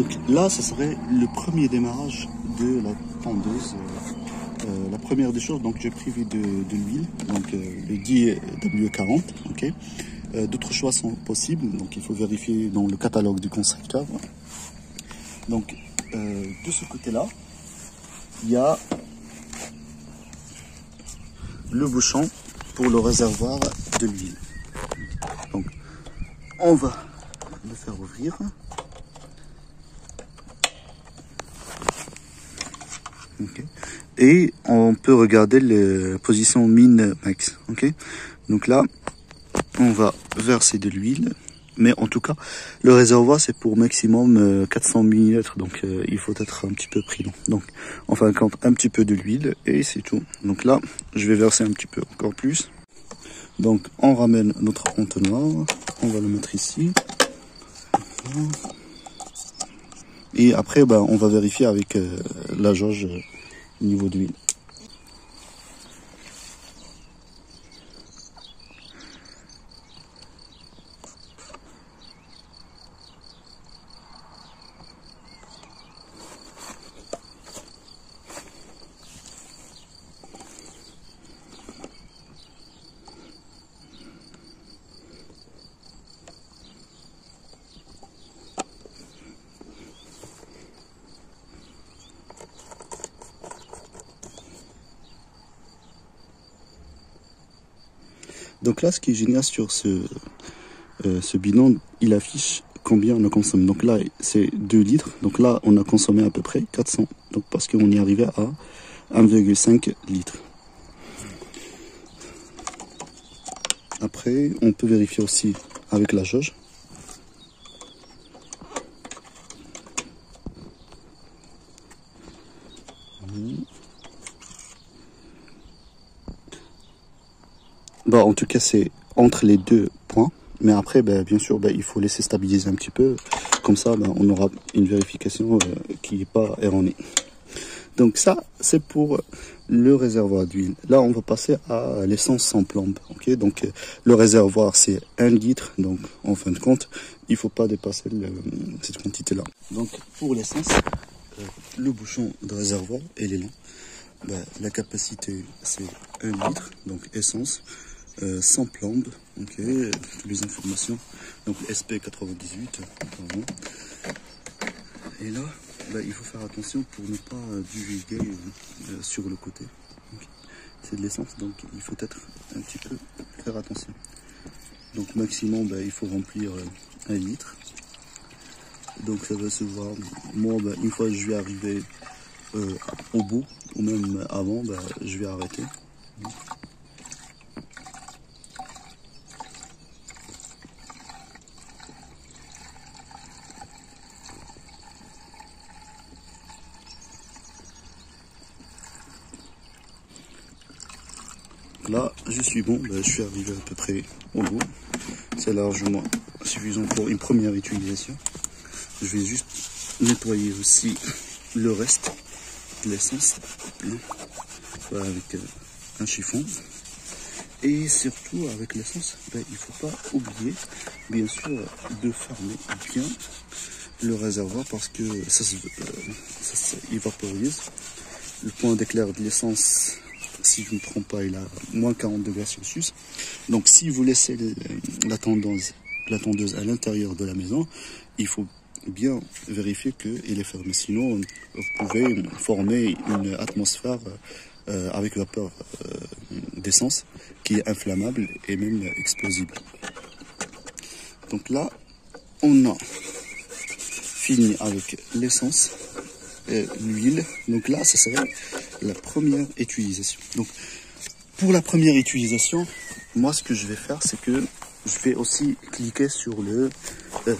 Donc là, ce serait le premier démarrage de la tondeuse. La première des choses, donc j'ai privé de l'huile, donc le 10 W40, ok. D'autres choix sont possibles, donc il faut vérifier dans le catalogue du constructeur. Donc de ce côté-là, il y a le bouchon pour le réservoir de l'huile. Donc on va le faire ouvrir. Okay. Et on peut regarder les positions min max. Okay. Donc là, on va verser de l'huile. Mais en tout cas, le réservoir, c'est pour maximum 400 ml. Donc il faut être un petit peu prudent. Donc en fin de compte, un petit peu de l'huile et c'est tout. Donc là, je vais verser un petit peu encore plus. Donc on ramène notre entonnoir. On va le mettre ici. Et après, ben, on va vérifier avec la jauge au niveau d'huile. Donc là, ce qui est génial sur ce bidon, il affiche combien on a consommé. Donc là, c'est 2 litres. Donc là, on a consommé à peu près 400. Donc parce qu'on y arrivait à 1,5 litres. Après, on peut vérifier aussi avec la jauge. Bah, en tout cas, c'est entre les deux points. Mais après, bah, bien sûr, bah, il faut laisser stabiliser un petit peu. Comme ça, bah, on aura une vérification qui n'est pas erronée. Donc ça, c'est pour le réservoir d'huile. Là, on va passer à l'essence sans plombe. Okay, donc le réservoir, c'est 1 litre. Donc en fin de compte, il ne faut pas dépasser cette quantité-là. Donc pour l'essence, le bouchon de réservoir et l'élan, bah, la capacité, c'est 1 litre. Donc essence. Sans plombe, ok, toutes les informations, donc SP98, pardon. Et là, bah, il faut faire attention pour ne pas divulguer sur le côté. Okay. C'est de l'essence, donc il faut être un petit peu faire attention. Donc maximum, bah, il faut remplir 1 litre. Donc ça va se voir. Moi, bah, une fois que je vais arriver au bout, ou même avant, bah, je vais arrêter. Là, je suis bon, ben, je suis arrivé à peu près au bout. C'est largement suffisant pour une première utilisation. Je vais juste nettoyer aussi le reste de l'essence voilà, avec un chiffon. Et surtout avec l'essence, ben, il ne faut pas oublier, bien sûr, de fermer bien le réservoir parce que ça s'évaporise. Le point d'éclair de l'essence, si je ne me trompe pas, il a moins 40 degrés Celsius. Donc si vous laissez la tondeuse à l'intérieur de la maison, il faut bien vérifier qu'il est fermé. Sinon, vous pouvez former une atmosphère avec vapeur d'essence qui est inflammable et même explosible. Donc là, on a fini avec l'essence et l'huile. Donc là, ça serait la première utilisation. Donc pour la première utilisation, moi ce que je vais faire, c'est que je vais aussi cliquer sur le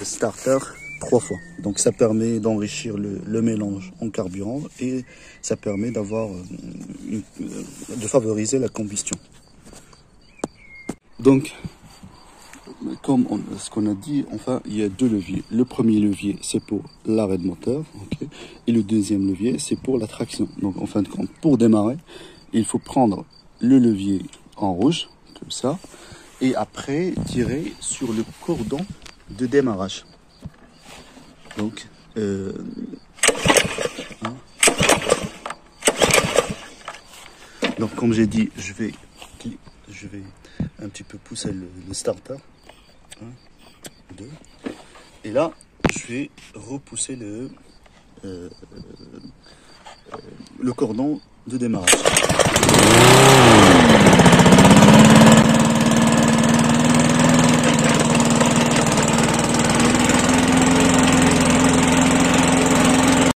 starter 3 fois. Donc ça permet d'enrichir le mélange en carburant et ça permet d'avoir de favoriser la combustion. Donc comme ce qu'on a dit, enfin il y a 2 leviers. Le premier levier c'est pour l'arrêt de moteur, okay, et le deuxième levier c'est pour la traction. Donc en fin de compte, pour démarrer, il faut prendre le levier en rouge, comme ça, et après tirer sur le cordon de démarrage. Donc Hein. Donc comme j'ai dit, je vais un petit peu pousser le starter. 1, 2. Et là, je vais repousser le cordon de démarrage.